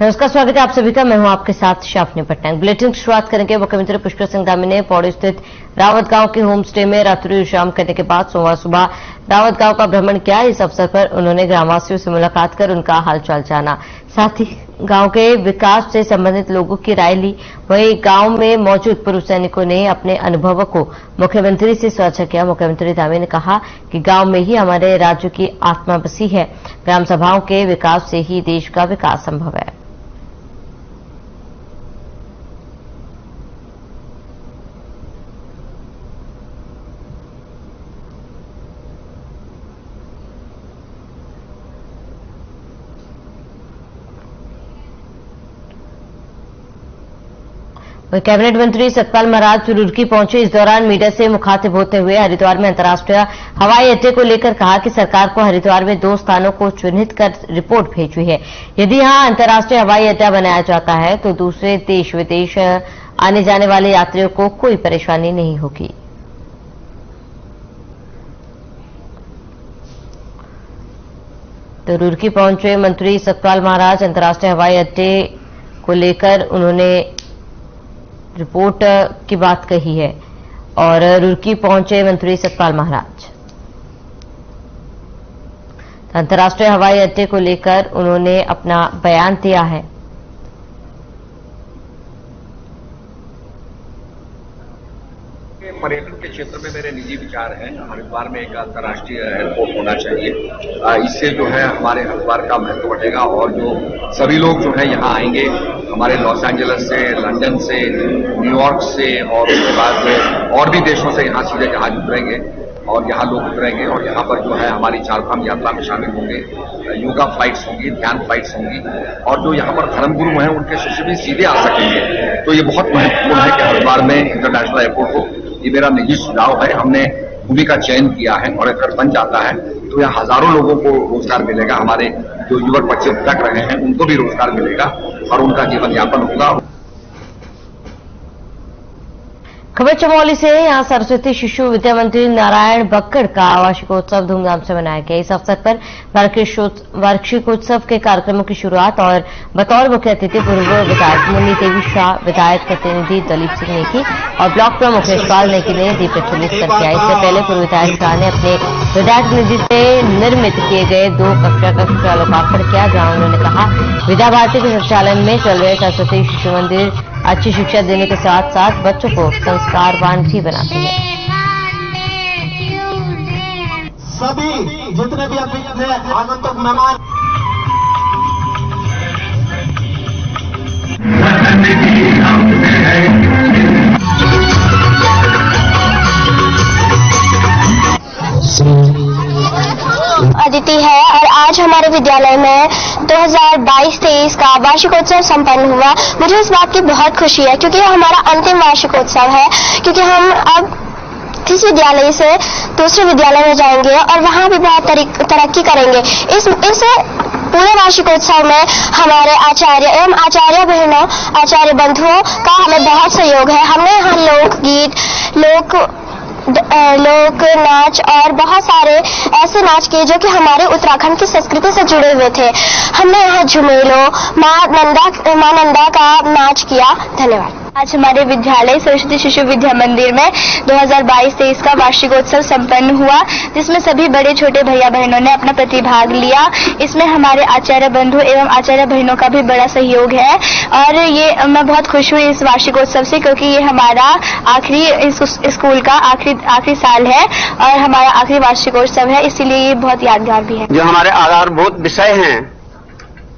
नमस्कार, स्वागत है आप सभी का। मैं हूं आपके साथ शाफनी पटनायक। बुलेटिन की शुरुआत करेंगे। मुख्यमंत्री पुष्कर सिंह धामी ने पौड़ी स्थित रावत गांव के होम स्टे में रात्रि विश्राम करने के बाद सोमवार सुबह रावत गांव का भ्रमण किया। इस अवसर पर उन्होंने ग्रामवासियों से मुलाकात कर उनका हालचाल जाना, साथ ही गांव के विकास से संबंधित लोगों की राय ली। वहीं गांव में मौजूद पूर्व सैनिकों ने अपने अनुभवों को मुख्यमंत्री से साझा किया। मुख्यमंत्री धामी ने कहा कि गांव में ही हमारे राज्य की आत्मा बसी है। ग्राम सभाओं के विकास से ही देश का विकास संभव है। कैबिनेट मंत्री सतपाल महाराज रुड़की पहुंचे। इस दौरान मीडिया से मुखातिब होते हुए हरिद्वार में अंतर्राष्ट्रीय हवाई अड्डे को लेकर कहा कि सरकार को हरिद्वार में 2 स्थानों को चिन्हित कर रिपोर्ट भेजी है। यदि यहां अंतर्राष्ट्रीय हवाई अड्डा बनाया जाता है तो दूसरे देश विदेश आने जाने वाले यात्रियों को कोई परेशानी नहीं होगी। तो रुड़की पहुंचे मंत्री सतपाल महाराज, अंतर्राष्ट्रीय हवाई अड्डे को लेकर उन्होंने रिपोर्ट की बात कही है और रुड़की पहुंचे मंत्री सतपाल महाराज। अंतर्राष्ट्रीय हवाई अड्डे को लेकर उन्होंने अपना बयान दिया है। पर्यटन के क्षेत्र में मेरे निजी विचार हैं। हरिद्वार में एक अंतर्राष्ट्रीय एयरपोर्ट होना चाहिए। इससे जो है हमारे हरिद्वार का महत्व बढ़ेगा और जो सभी लोग जो है यहाँ आएंगे, हमारे लॉस एंजलिस से, लंदन से, न्यूयॉर्क से और उसके बाद और भी देशों से यहाँ सीधे जहाज उतरेंगे और यहाँ लोग उतरेंगे और यहाँ पर जो है हमारी चारधाम यात्रा में शामिल होंगे। योगा फ्लाइट्स होंगी, ध्यान फ्लाइट्स होंगी और जो यहाँ पर धर्मगुरु हैं उनके शिष्य भी सीधे आ सकेंगे। तो ये बहुत महत्वपूर्ण है कि हरिद्वार में इंटरनेशनल एयरपोर्ट हो। ये मेरा निजी सुझाव है। हमने भूमि का चयन किया है और अगर बन जाता है तो यहाँ हजारों लोगों को रोजगार मिलेगा। हमारे जो युवक बच्चे भटक रहे हैं उनको भी रोजगार मिलेगा और उनका जीवन यापन होगा। खबर चमोली से। यहां सरस्वती शिशु विद्या मंदिर नारायण बक्कड़ का वार्षिकोत्सव धूमधाम से मनाया गया। इस अवसर पर वार्षिकोत्सव के कार्यक्रमों की शुरुआत और बतौर मुख्य अतिथि पूर्व विधायक मुन्नी देवी शाह, विधायक प्रतिनिधि दलीप सिंह नेगी और ब्लॉक प्रमुख यशपाल नेगी ने दीप प्रज्वलित कर किया। इससे पहले पूर्व विधायक शाह ने अपने विधायक निधि से निर्मित किए गए 2 कक्षा का लोकार्पण किया, जहां उन्होंने कहा विद्या भारती के संचालन में चल रहे सरस्वती शिशु मंदिर अच्छी शिक्षा देने के साथ साथ बच्चों को संस्कारवान भी बनाते हैं। सभी जितने भी आगंतुक मेहमान अदिति है और आज हमारे विद्यालय में 2022-23 का वार्षिकोत्सव संपन्न हुआ। मुझे इस बात की बहुत खुशी है क्योंकि यह हमारा अंतिम वार्षिकोत्सव है, क्योंकि हम अब इस विद्यालय से दूसरे विद्यालय में जाएंगे और वहां भी बहुत तरक्की करेंगे। इस पूरे वार्षिकोत्सव में हमारे आचार्य एवं आचार्य बहनों, आचार्य बंधुओं का हमें बहुत सहयोग है। हमने यहाँ लोक नाच और बहुत सारे ऐसे नाच किए जो कि हमारे उत्तराखंड की संस्कृति से जुड़े हुए थे। हमने यहाँ झुमेलो, माँ नंदा का नाच किया। धन्यवाद। आज हमारे विद्यालय सरस्वती शिशु विद्या मंदिर में 2022-23 का वार्षिकोत्सव संपन्न हुआ, जिसमें सभी बड़े छोटे भैया बहनों ने अपना प्रतिभाग लिया। इसमें हमारे आचार्य बंधु एवं आचार्य बहनों का भी बड़ा सहयोग है और ये मैं बहुत खुश हुई इस वार्षिकोत्सव से, क्योंकि ये हमारा आखिरी स्कूल का आखिरी साल है और हमारा आखिरी वार्षिकोत्सव है, इसीलिए ये बहुत यादगार भी है। जो हमारे आधारभूत विषय हैं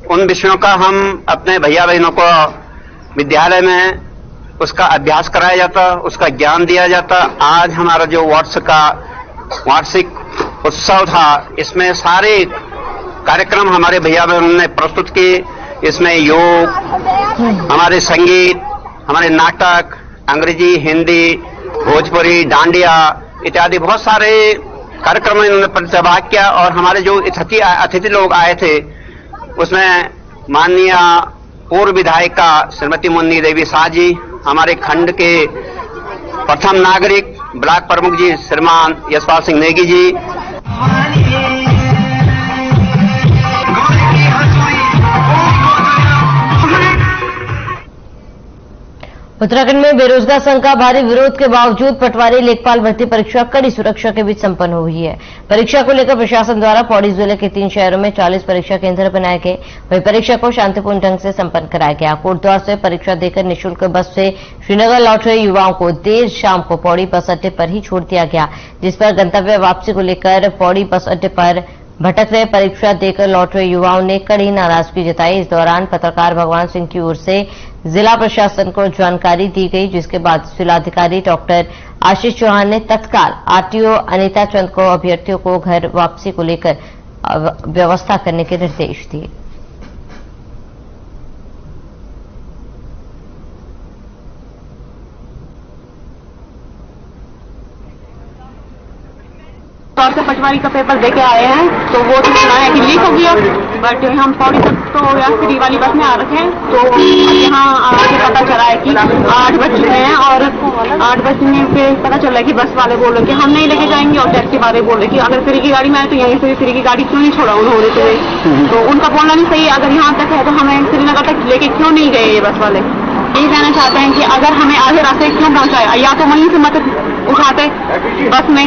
उन विषयों का हम अपने भैया बहनों को विद्यालय में उसका अभ्यास कराया जाता, उसका ज्ञान दिया जाता। आज हमारा जो वार्षिक उत्सव था, इसमें सारे कार्यक्रम हमारे भैया बहनों ने प्रस्तुत किए। इसमें योग, हमारे संगीत, हमारे नाटक, अंग्रेजी, हिंदी, भोजपुरी, डांडिया इत्यादि बहुत सारे कार्यक्रम इन्होंने प्रतिभाग किया। और हमारे जो अतिथि लोग आए थे उसमें माननीय पूर्व विधायिका श्रीमती मुन्नी देवी शाह जी, हमारे खंड के प्रथम नागरिक ब्लॉक प्रमुख जी श्रीमान यशपाल सिंह नेगी जी, उत्तराखंड में बेरोजगार संघ का भारी विरोध के बावजूद पटवारी लेखपाल भर्ती परीक्षा कड़ी सुरक्षा के बीच संपन्न हुई है। परीक्षा को लेकर प्रशासन द्वारा पौड़ी जिले के 3 शहरों में 40 परीक्षा केंद्र बनाए गए। वहीं परीक्षा को शांतिपूर्ण ढंग से संपन्न कराया गया। कोटद्वार से परीक्षा देकर निःशुल्क बस से श्रीनगर लौट रहे युवाओं को देर शाम को पौड़ी बस अड्डे पर ही छोड़ दिया गया, जिस पर गंतव्य वापसी को लेकर पौड़ी बस अड्डे पर भटक रहे परीक्षा देकर लौट रहे युवाओं ने कड़ी नाराजगी जताई। इस दौरान पत्रकार भगवान सिंह की ओर से जिला प्रशासन को जानकारी दी गई, जिसके बाद जिलाधिकारी डॉक्टर आशीष चौहान ने तत्काल आरटीओ अनीता चंद को अभ्यर्थियों को घर वापसी को लेकर व्यवस्था करने के निर्देश दिए। तौर से पटवारी का पेपर देके आए हैं तो वो तो सुना है कि लीक हो गया, बट हम पौड़ी तक तो यात्री वाली बस में आ रखे हैं। तो यहाँ आके पता चला है कि 8 बज रहे हैं और 8 बजने पे पता चला है कि बस वाले बोल रहे कि हम नहीं लेके जाएंगे और टैक्सी वाले बोल रहे कि अगर फ्री की गाड़ी में आए तो यहीं से फ्री की गाड़ी क्यों नहीं छोड़ा उन्होंने तुम्हें। तो उनका बोलना नहीं सही, अगर यहाँ तक है तो हमें श्रीनगर तक लेके क्यों नहीं गए ये बस वाले। यही कहना चाहते हैं कि अगर हमें आधे रास्ते क्यों पहुंचाए, या तो वहीं से मत उठाते बस में।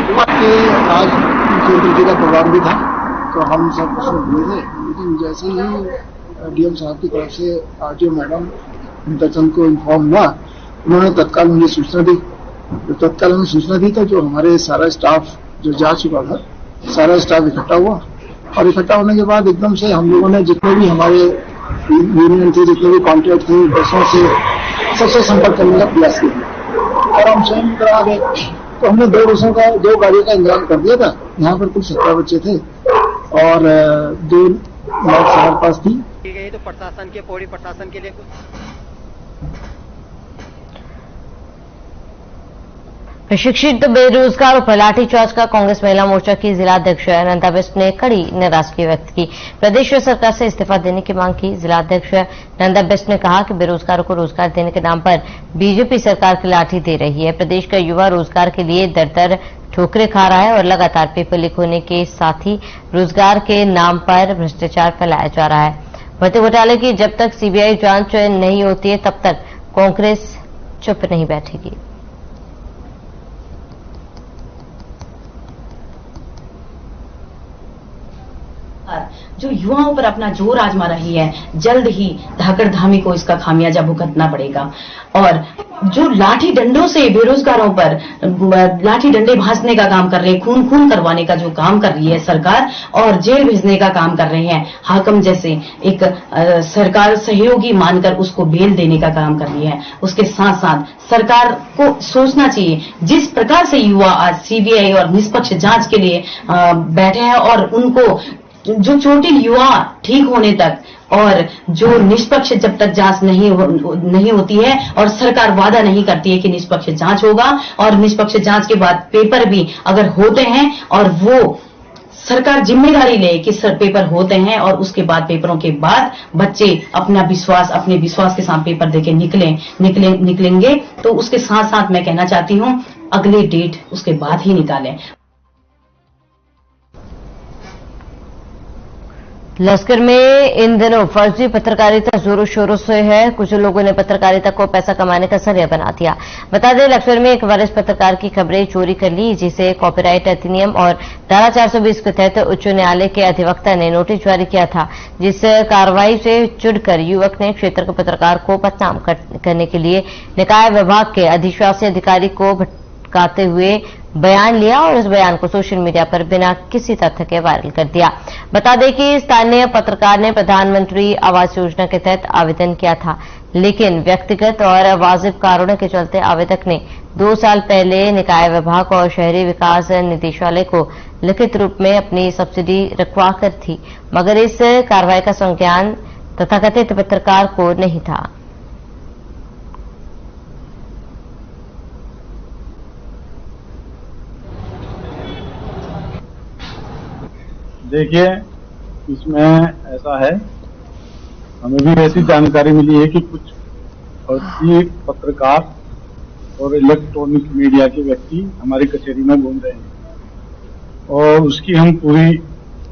आज मुख्यमंत्री का प्रोग्राम भी था तो हम सब उसमें हुए थे, लेकिन जैसे ही डीएम साहब की तरफ से आरटीओ मैडम अनीता चंद को इन्फॉर्म हुआ, उन्होंने तत्काल मुझे सूचना दी। तो तत्काल हमें सूचना दी तो जो हमारे सारा स्टाफ जो जा चुका था, सारा स्टाफ इकट्ठा हुआ और इकट्ठा होने के बाद एकदम से हम लोगों ने जितने भी हमारे यूनियन थे, जितने भी कॉन्ट्रैक्ट थे, बसों से सबसे संपर्क करने का प्रयास किया और हम स्वयं करा गए। तो हमने 2 बसों का 2 गाड़ियों का इंतजाम कर दिया था। यहाँ पर कुल 17 बच्चे थे और 2 लाख हमारे पास थी। तो प्रशासन के पौड़ी प्रशासन के लिए प्रशिक्षित बेरोजगारों पर लाठीचार्ज का कांग्रेस महिला मोर्चा की जिलाध्यक्ष नंदा बिष्ट ने कड़ी नाराजगी व्यक्त की। प्रदेश सरकार से इस्तीफा देने की मांग की। जिलाध्यक्ष नंदा बिष्ट ने कहा कि बेरोजगारों को रोजगार देने के नाम पर बीजेपी सरकार की लाठी दे रही है। प्रदेश का युवा रोजगार के लिए दर ठोकरे खा रहा है और लगातार पेपर लीक होने के साथ ही रोजगार के नाम पर भ्रष्टाचार फैलाया जा रहा है। भर्ती घोटाले की जब तक सीबीआई जांच नहीं होती है तब तक कांग्रेस चुप नहीं बैठेगी। जो युवाओं पर अपना जोर आजमा रही है, जल्द ही धाकड़-धामी को इसका खामियाजा भुगतना पड़ेगा। और जो लाठी डंडों से बेरोजगारों पर लाठी डंडे भांजने का काम कर रहे हैं, खून करवाने का जो काम कर रही है सरकार और जेल भेजने का काम कर रहे हैं हाकम जैसे एक सरकार सहयोगी मानकर उसको बेल देने का काम कर रही है। उसके साथ साथ सरकार को सोचना चाहिए, जिस प्रकार से युवा आज सीबीआई और निष्पक्ष जांच के लिए बैठे हैं और उनको जो चोटिल युवा ठीक होने तक और जो निष्पक्ष जब तक जांच नहीं होती है और सरकार वादा नहीं करती है कि निष्पक्ष जांच होगा और निष्पक्ष जांच के बाद पेपर भी अगर होते हैं और वो सरकार जिम्मेदारी ले कि सर पेपर होते हैं और उसके बाद पेपरों के बाद बच्चे अपने विश्वास के साथ पेपर देके निकलेंगे, तो उसके साथ साथ मैं कहना चाहती हूं अगली डेट उसके बाद ही निकालें। लश्कर में इन दिनों फर्जी पत्रकारिता जोरों शोरों से है। कुछ लोगों ने पत्रकारिता को पैसा कमाने का जरिया बना दिया। बता दें, लश्कर में एक वरिष्ठ पत्रकार की खबरें चोरी कर ली, जिसे कॉपीराइट अधिनियम और धारा 420 के तहत उच्च न्यायालय के अधिवक्ता ने नोटिस जारी किया था, जिस कार्रवाई से चिढ़कर युवक ने क्षेत्र के पत्रकार को बदनाम करने के लिए निकाय विभाग के अधिशासी अधिकारी को भटकाते हुए बयान लिया और इस बयान को सोशल मीडिया पर बिना किसी तथ्य के वायरल कर दिया। बता दें कि स्थानीय पत्रकार ने प्रधानमंत्री आवास योजना के तहत आवेदन किया था, लेकिन व्यक्तिगत और वाजिब कारणों के चलते आवेदक ने 2 साल पहले निकाय विभाग और शहरी विकास निदेशालय को लिखित रूप में अपनी सब्सिडी रखवा कर थी, मगर इस कार्रवाई का संज्ञान तथाकथित पत्रकार को नहीं था। देखिए, इसमें ऐसा है, हमें भी ऐसी जानकारी मिली है कि कुछ फर्जी पत्रकार और इलेक्ट्रॉनिक मीडिया के व्यक्ति हमारी कचहरी में घूम रहे हैं और उसकी हम पूरी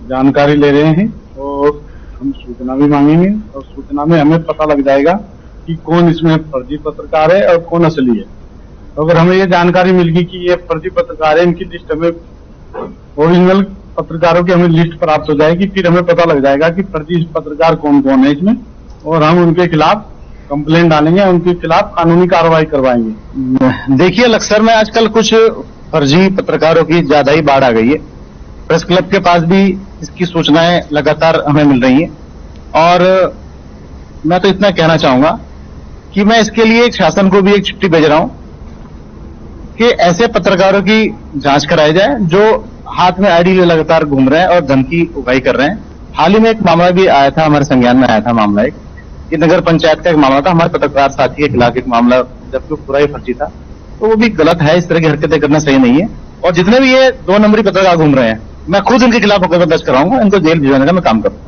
जानकारी ले रहे हैं और हम सूचना भी मांगेंगे और सूचना में हमें पता लग जाएगा कि कौन इसमें फर्जी पत्रकार है और कौन असली है। तो अगर हमें ये जानकारी मिल गई कि ये फर्जी पत्रकार है, इनकी लिस्ट हमें, ओरिजिनल पत्रकारों की हमें लिस्ट प्राप्त हो जाएगी, फिर हमें पता लग जाएगा कि फर्जी पत्रकार कौन कौन है इसमें, और हम उनके खिलाफ कंप्लेंट डालेंगे, उनके खिलाफ कानूनी कार्रवाई करवाएंगे। देखिए लक्सर में आजकल कुछ फर्जी पत्रकारों की ज्यादा ही बाढ़ आ गई है। प्रेस क्लब के पास भी इसकी सूचनाएं लगातार हमें मिल रही हैं, और मैं तो इतना कहना चाहूंगा कि मैं इसके लिए एक शासन को भी एक चिट्ठी भेज रहा हूं कि ऐसे पत्रकारों की जांच कराई जाए जो हाथ में आईडी ले लगातार घूम रहे हैं और धमकी उगाई कर रहे हैं। हाल ही में एक मामला भी आया था, हमारे संज्ञान में आया था मामला एक, कि नगर पंचायत का एक मामला था, हमारे पत्रकार साथी के खिलाफ एक मामला, जबकि पूरा ही फर्जी था। तो वो भी गलत है, इस तरह की हरकतें करना सही नहीं है। और जितने भी ये 2 नंबरी पत्रकार घूम रहे हैं, मैं खुद इनके खिलाफ मुकदमा दर्ज कराऊंगा, इनको जेल भिजवाने का मैं काम करूंगा।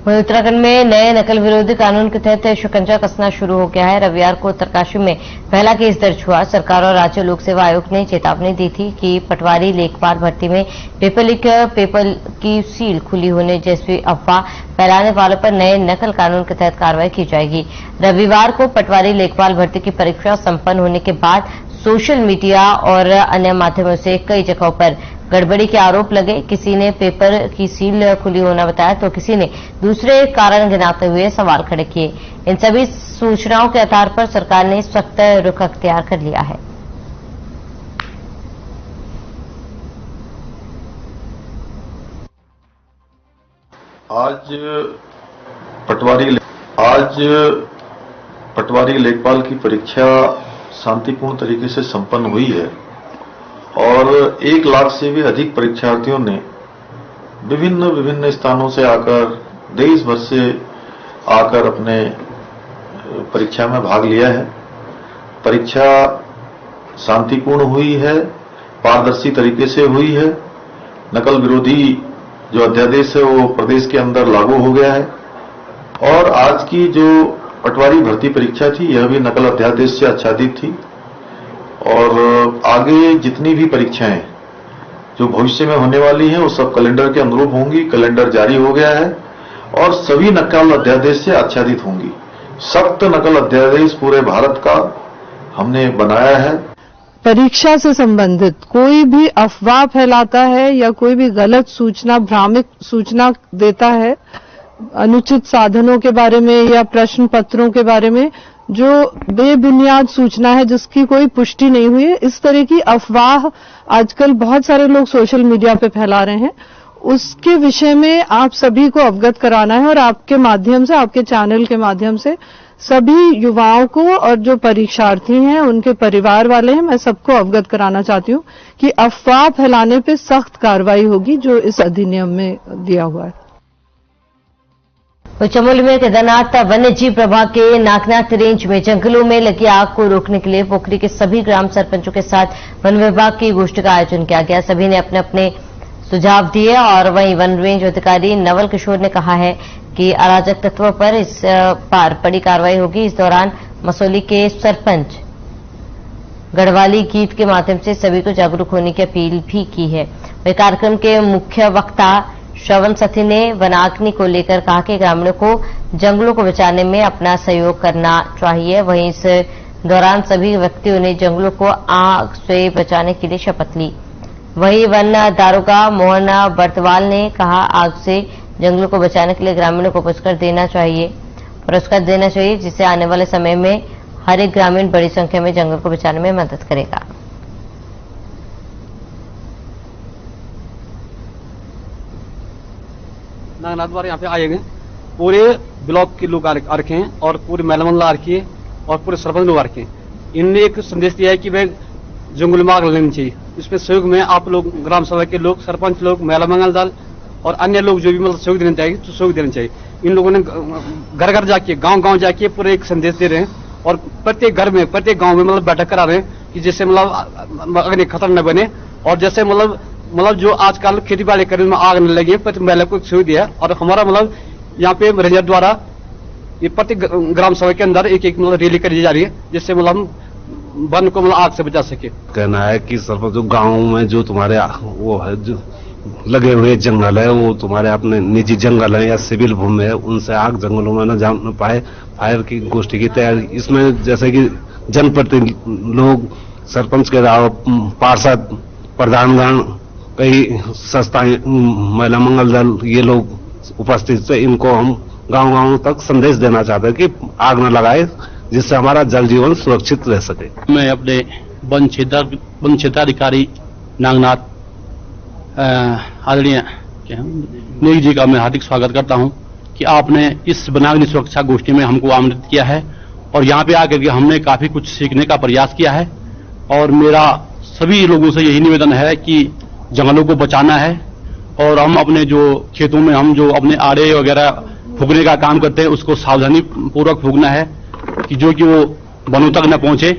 वहीं उत्तराखंड में नए नकल विरोधी कानून के तहत शिकंजा कसना शुरू हो गया है। रविवार को उत्तरकाशी में पहला केस दर्ज हुआ। सरकार और राज्य लोक सेवा आयोग ने चेतावनी दी थी कि पटवारी लेखपाल भर्ती में पेपर की सील खुली होने जैसी अफवाह फैलाने वालों पर नए नकल कानून के तहत कार्रवाई की जाएगी। रविवार को पटवारी लेखपाल भर्ती की परीक्षा संपन्न होने के बाद सोशल मीडिया और अन्य माध्यमों से कई जगहों पर गड़बड़ी के आरोप लगे। किसी ने पेपर की सील खुली होना बताया तो किसी ने दूसरे कारण गिनाते हुए सवाल खड़े किए। इन सभी सूचनाओं के आधार पर सरकार ने सख्त रुख अख्तियार कर लिया है। आज पटवारी लेखपाल की परीक्षा शांतिपूर्ण तरीके से संपन्न हुई है और 1 लाख से भी अधिक परीक्षार्थियों ने विभिन्न स्थानों से आकर, देश भर से आकर अपने परीक्षा में भाग लिया है। परीक्षा शांतिपूर्ण हुई है, पारदर्शी तरीके से हुई है। नकल विरोधी जो अध्यादेश है वो प्रदेश के अंदर लागू हो गया है और आज की जो पटवारी भर्ती परीक्षा थी यह भी नकल अध्यादेश से आच्छादित थी। और आगे जितनी भी परीक्षाएं जो भविष्य में होने वाली हैं वो सब कैलेंडर के अनुरूप होंगी। कैलेंडर जारी हो गया है और सभी नकल अध्यादेश से आच्छादित होंगी। सख्त नकल अध्यादेश पूरे भारत का हमने बनाया है। परीक्षा से संबंधित कोई भी अफवाह फैलाता है या कोई भी गलत सूचना, भ्रामक सूचना देता है अनुचित साधनों के बारे में या प्रश्न पत्रों के बारे में, जो बेबुनियाद सूचना है जिसकी कोई पुष्टि नहीं हुई है, इस तरह की अफवाह आजकल बहुत सारे लोग सोशल मीडिया पे फैला रहे हैं। उसके विषय में आप सभी को अवगत कराना है और आपके माध्यम से, आपके चैनल के माध्यम से सभी युवाओं को और जो परीक्षार्थी हैं उनके परिवार वाले हैं, मैं सबको अवगत कराना चाहती हूं कि अफवाह फैलाने पे सख्त कार्रवाई होगी जो इस अधिनियम में दिया हुआ है। चमोली में केदारनाथ वन्य जीव प्रभाग के नागनाथ रेंज में जंगलों में लगी आग को रोकने के लिए पोखरी के सभी ग्राम सरपंचों के साथ वन विभाग की गोष्ठी का आयोजन किया गया। सभी ने अपने अपने सुझाव दिए और वहीं वन रेंज अधिकारी नवल किशोर ने कहा है कि अराजक तत्वों पर इस बार बड़ी कार्रवाई होगी। इस दौरान मसौली के सरपंच गढ़वाली गीत के माध्यम से सभी को जागरूक होने की अपील भी की है। वह कार्यक्रम के मुख्य वक्ता श्रवण सथी ने वनाग्नि को लेकर कहा कि ग्रामीणों को जंगलों को बचाने में अपना सहयोग करना चाहिए। वहीं इस दौरान सभी व्यक्तियों ने जंगलों को आग से बचाने के लिए शपथ ली। वहीं वन दारोगा मोहन बर्तवाल ने कहा आग से जंगलों को बचाने के लिए ग्रामीणों को पुरस्कार देना चाहिए जिससे आने वाले समय में हर एक ग्रामीण बड़ी संख्या में जंगल को बचाने में मदद करेगा। नागनाथ वाले यहाँ पे आए गए, पूरे ब्लॉक के लोग आ रखे हैं और पूरे महिला आ रखी है और पूरे सरपंच लोग आ रखे हैं। इनने एक संदेश दिया है कि भाई जंगल में आग लगनी चाहिए। इसमें सहयोग में आप लोग, ग्राम सभा के लोग, सरपंच लोग, महिला मंगल दल और अन्य लोग जो भी मतलब सहयोग देना चाहिए तो सहयोग देना चाहिए। इन लोगों ने घर घर जाके, गांव जाके पूरे एक संदेश दे रहे हैं और प्रत्येक घर में, प्रत्येक गांव में मतलब बैठक करा रहे हैं कि जैसे मतलब अग्नि खतरा न बने और जैसे मतलब जो आजकल खेती बाड़ी करने में आग न लगे, प्रति महिला को सहयोग दिया। और हमारा मतलब यहाँ पे रेंजर द्वारा ये प्रत्येक ग्राम सभा के अंदर एक मतलब रैली करी जा रही है जिससे मतलब वन को मतलब आग से बचा सके। कहना है कि सरपंच गाँव में जो तुम्हारे वो है जो लगे हुए जंगल है, वो तुम्हारे अपने निजी जंगल है या सिविल भूमि है, उनसे आग जंगलों में न जान पाए। फायर की गोष्ठी की तैयारी, इसमें जैसे कि जनप्रतिनिधि लोग, सरपंच के अलावा पार्षद, प्रधानगण, कई संस्थाएं, महिला मंगल दल, ये लोग उपस्थित थे। इनको हम गांव-गांव तक संदेश देना चाहते हैं कि आग न लगाए, जिससे हमारा जल जीवन सुरक्षित रह सके। मैं अपने वन क्षेत्राधिकारी नागनाथ आदरणीय नेगी जी का मैं हार्दिक स्वागत करता हूं कि आपने इस वनाग्नि सुरक्षा गोष्ठी में हमको आमंत्रित किया है और यहाँ पे आकर के हमने काफी कुछ सीखने का प्रयास किया है। और मेरा सभी लोगों से यही निवेदन है कि जंगलों को बचाना है और हम अपने जो खेतों में हम जो अपने आड़े वगैरह फूकने का काम करते हैं उसको सावधानी पूर्वक फूकना है कि जो कि वो वनों तक न पहुंचे।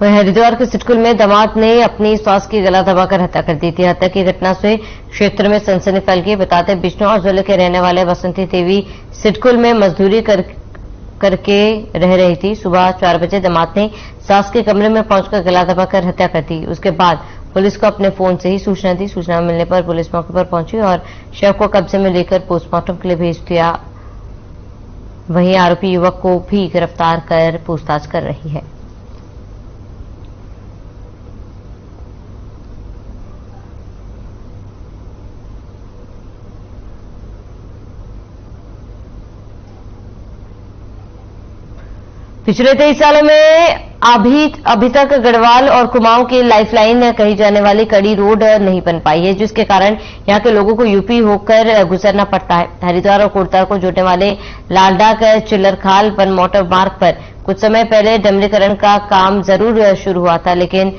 वहीं हरिद्वार के सिडकुल में दामाद ने अपनी सास की गला दबाकर हत्या कर दी थी। हत्या की घटना से क्षेत्र में सनसनी फैल गई। बताते बिजनौर जिले के रहने वाले बसंती देवी सिडकुल में मजदूरी करके रह रही थी। सुबह 4 बजे दामाद ने सास के कमरे में पहुंचकर गला दबाकर हत्या कर दी। उसके बाद पुलिस को अपने फोन से ही सूचना दी। सूचना मिलने पर पुलिस मौके पर पहुंची और शव को कब्जे में लेकर पोस्टमार्टम के लिए भेज दिया। वहीं आरोपी युवक को भी गिरफ्तार कर पूछताछ कर रही है। पिछले 23 सालों में अभी तक गढ़वाल और कुमाऊं की लाइफलाइन कही जाने वाली कड़ी रोड नहीं बन पाई है, जिसके कारण यहां के लोगों को यूपी होकर गुजरना पड़ता है। हरिद्वार और कोटद्वार को जोड़ने वाले लालडाक चिल्लरखाल वन मोटर मार्ग पर कुछ समय पहले डमरीकरण का काम जरूर शुरू हुआ था, लेकिन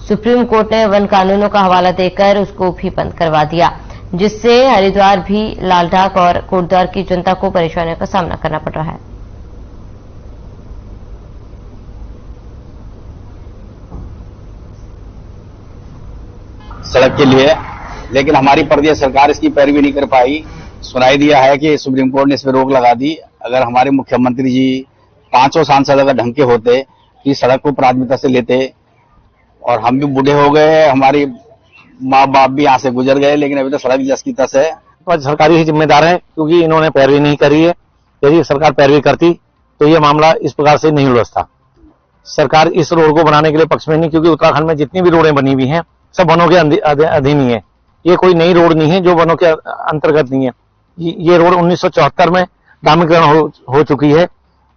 सुप्रीम कोर्ट ने वन कानूनों का हवाला देकर उसको भी बंद करवा दिया, जिससे हरिद्वार भी लालडाक और कोटद्वार की जनता को परेशानियों का सामना करना पड़ रहा है। सड़क के लिए, लेकिन हमारी प्रदेश सरकार इसकी पैरवी नहीं कर पाई। सुनाई दिया है कि सुप्रीम कोर्ट ने इस पर रोक लगा दी। अगर हमारे मुख्यमंत्री जी 5 सांसद अगर ढंग के होते तो इस सड़क को प्राथमिकता से लेते, और हम भी बूढ़े हो गए, हमारी माँ बाप भी यहाँ से गुजर गए, लेकिन अभी तक सड़क जस की तस है। सरकारी ही जिम्मेदार है, क्योंकि इन्होंने पैरवी नहीं करी है। यदि सरकार पैरवी करती तो ये मामला इस प्रकार से नहीं उलझता। सरकार इस रोड को बनाने के लिए पक्ष में नहीं, क्योंकि उत्तराखंड में जितनी भी रोडें बनी हुई हैं सब वनों के अधीन ही है। ये कोई नई रोड नहीं है जो वनों के अंतर्गत नहीं है। ये रोड 1974 में डामरीकरण हो चुकी है।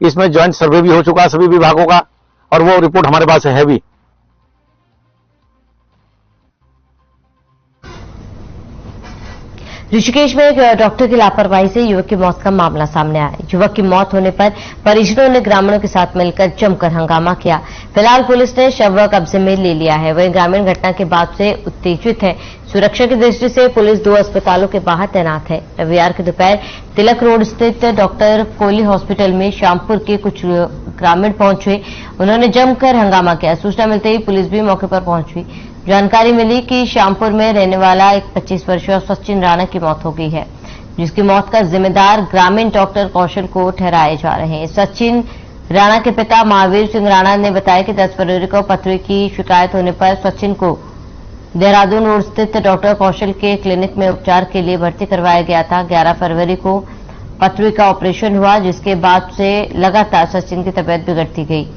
इसमें ज्वाइंट सर्वे भी हो चुका है सभी विभागों का, और वो रिपोर्ट हमारे पास है भी। ऋषिकेश में एक डॉक्टर की लापरवाही से युवक की मौत का मामला सामने आया। युवक की मौत होने पर परिजनों ने ग्रामीणों के साथ मिलकर जमकर हंगामा किया। फिलहाल पुलिस ने शव कब्जे में ले लिया है। वहीं ग्रामीण घटना के बाद से उत्तेजित है। सुरक्षा की दृष्टि से पुलिस 2 अस्पतालों के बाहर तैनात है। रविवार की दोपहर तिलक रोड स्थित डॉक्टर कोहली हॉस्पिटल में श्यामपुर के कुछ ग्रामीण पहुंचे। उन्होंने जमकर हंगामा किया। सूचना मिलते ही पुलिस भी मौके पर पहुंची। जानकारी मिली कि श्यामपुर में रहने वाला एक 25 वर्षीय सचिन राणा की मौत हो गई है, जिसकी मौत का जिम्मेदार ग्रामीण डॉक्टर कौशल को ठहराए जा रहे हैं। सचिन राणा के पिता महावीर सिंह राणा ने बताया कि 10 फरवरी को पथरी की शिकायत होने पर सचिन को देहरादून रोड स्थित डॉक्टर कौशल के क्लिनिक में उपचार के लिए भर्ती करवाया गया था। 11 फरवरी को पथरी का ऑपरेशन हुआ, जिसके बाद से लगातार सचिन की तबीयत बिगड़ती गई।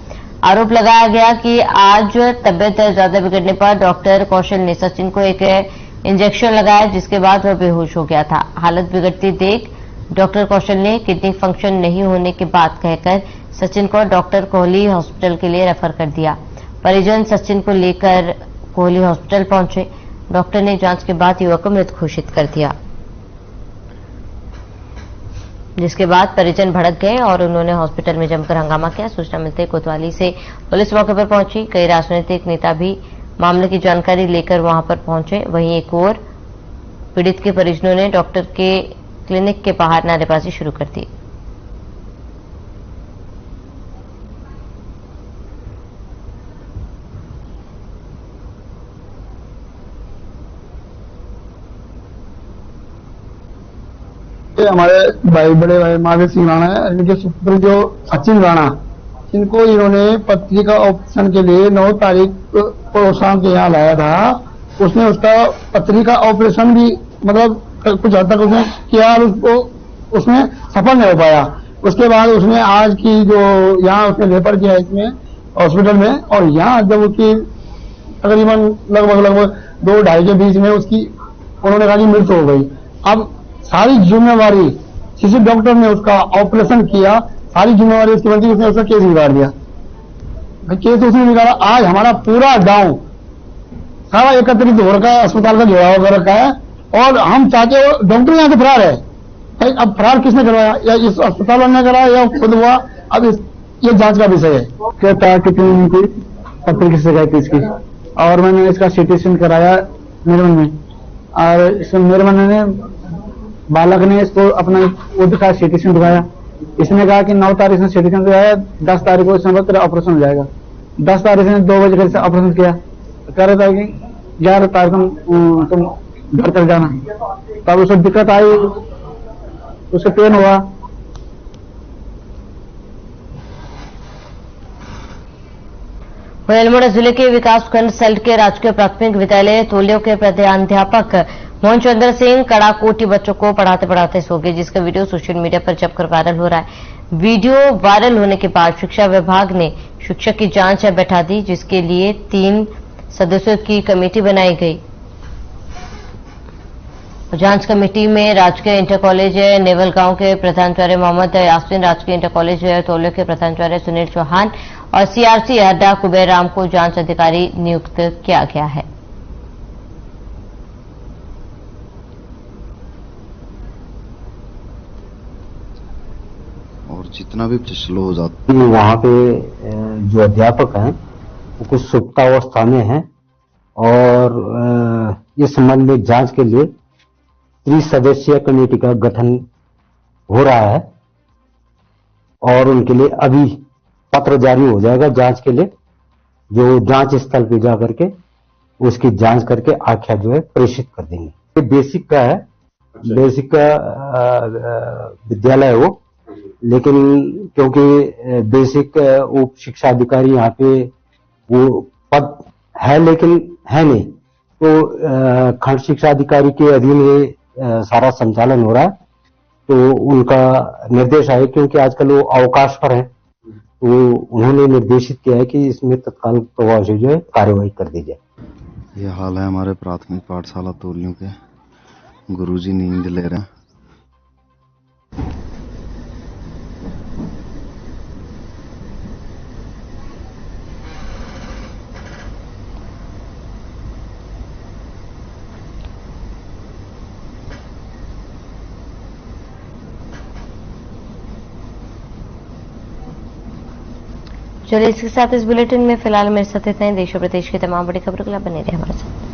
आरोप लगाया गया कि आज तबीयत ज्यादा बिगड़ने पर डॉक्टर कौशल ने सचिन को एक इंजेक्शन लगाया, जिसके बाद वह बेहोश हो गया था। हालत बिगड़ती देख डॉक्टर कौशल ने किडनी फंक्शन नहीं होने की बात कहकर सचिन को डॉक्टर कोहली हॉस्पिटल के लिए रेफर कर दिया। परिजन सचिन को लेकर कोहली हॉस्पिटल पहुंचे। डॉक्टर ने जांच के बाद युवक को मृत घोषित कर दिया, जिसके बाद परिजन भड़क गए और उन्होंने हॉस्पिटल में जमकर हंगामा किया। सूचना मिलते कोतवाली से पुलिस मौके पर पहुंची। कई राजनीतिक नेता भी मामले की जानकारी लेकर वहां पर पहुंचे। वहीं एक और पीड़ित के परिजनों ने डॉक्टर के क्लिनिक के बाहर नारेबाजी शुरू कर दी। हमारे भाई बड़े भाई महावीर सिंह राणा है, इनके सुपुत्र जो सचिन राणा इनको इन्होंने पत्रिका ऑपरेशन के लिए 9 तारीख को शाम के यहाँ लाया था। उसने उसका पत्रिका ऑपरेशन भी मतलब कुछ हद तक उसने किया, उसको उसमें सफल नहीं हो पाया। उसके बाद उसने आज की जो यहाँ उसने रेफर किया इसमें हॉस्पिटल में, और यहाँ जब उसकी तकरीबन लगभग 2-2.5 के बीच में उसकी उन्होंने कहा कि मृत्यु हो गई। अब सारी जिम्मेवारी किसी डॉक्टर ने उसका ऑपरेशन किया, सारी जिम्मेवारी उसकी बनती, उसने उसका केस बिगाड़ दिया। केस उसने बिगाड़ा। आज हमारा पूरा गांव सारा एकत्रित हो रखा है, अस्पताल का घेराव कर रखा है, और हम चाहते हो डॉक्टर यहाँ से फरार है। अब फरार किसने करवाया, या इस अस्पताल वाले ने कराया या खुद हुआ, अब ये जांच का विषय है। कहता है कि उनकी पत्रिका से शिकायत इसकी, और मैंने इसका सीटी स्कैन कराया निर्मल में, और इसमें निर्मल ने बालक ने इसको अपना वो दिखाया, सीटी स्कैन दिखाया। इसने कहा कि 9 तारीख से सीटी स्कैन दिखाया, 10 तारीख को इसमें तेरा ऑपरेशन हो जाएगा। 10 तारीख से 2 बजे से ऑपरेशन किया, कह रहा था कि 11 तारीख तुम घर चल जाना। तब उसको दिक्कत आई, उसको पेन हुआ। अल्मोड़ा जिले के विकासखंड सेल्ट के राजकीय प्राथमिक विद्यालय तोलियो के प्रधानाध्यापक मोहन चंद्र सिंह कड़ाकोटी बच्चों को पढ़ाते पढ़ाते सो गए, जिसका वीडियो सोशल मीडिया पर जमकर वायरल हो रहा है। वीडियो वायरल होने के बाद शिक्षा विभाग ने शिक्षक की जांच बैठा दी, जिसके लिए 3 सदस्यों की कमेटी बनाई गई। जांच कमेटी में राजकीय इंटर कॉलेज नेवल गांव के प्रधानाचार्य मोहम्मद यास्मीन, राजकीय इंटर कॉलेज तोलियो के प्रधानाचार्य सुनील चौहान और सीआरसी अड्डा कुबेर राम को जांच अधिकारी नियुक्त किया गया है। और जितना भी स्लो हो जाता है, वहाँ पे जो अध्यापक हैं वो कुछ सुप्तावस्था में हैं, और इस संबंध में जांच के लिए 3 सदस्यीय कमेटी का गठन हो रहा है, और उनके लिए अभी पत्र जारी हो जाएगा जांच के लिए, जो जांच स्थल पे जाकर के उसकी जांच करके आख्या जो है प्रेषित कर देंगे। ये बेसिक का है, बेसिक का विद्यालय है वो, लेकिन क्योंकि बेसिक उप शिक्षा अधिकारी यहाँ पे वो पद है लेकिन है नहीं, तो खंड शिक्षा अधिकारी के अधीन ये सारा संचालन हो रहा है। तो उनका निर्देश है, क्योंकि आजकल वो अवकाश पर है, तो उन्होंने निर्देशित किया है कि इसमें तत्काल प्रभाव से जो है कार्यवाही कर दी जाए। ये हाल है हमारे प्राथमिक पाठशाला तोलियों के। गुरुजी नींद ले रहे हैं। चलिए इसके साथ इस बुलेटिन में फिलहाल मेरे साथ इतना ही। देश और प्रदेश की तमाम बड़ी खबरों के लिए बने रहे हमारे साथ।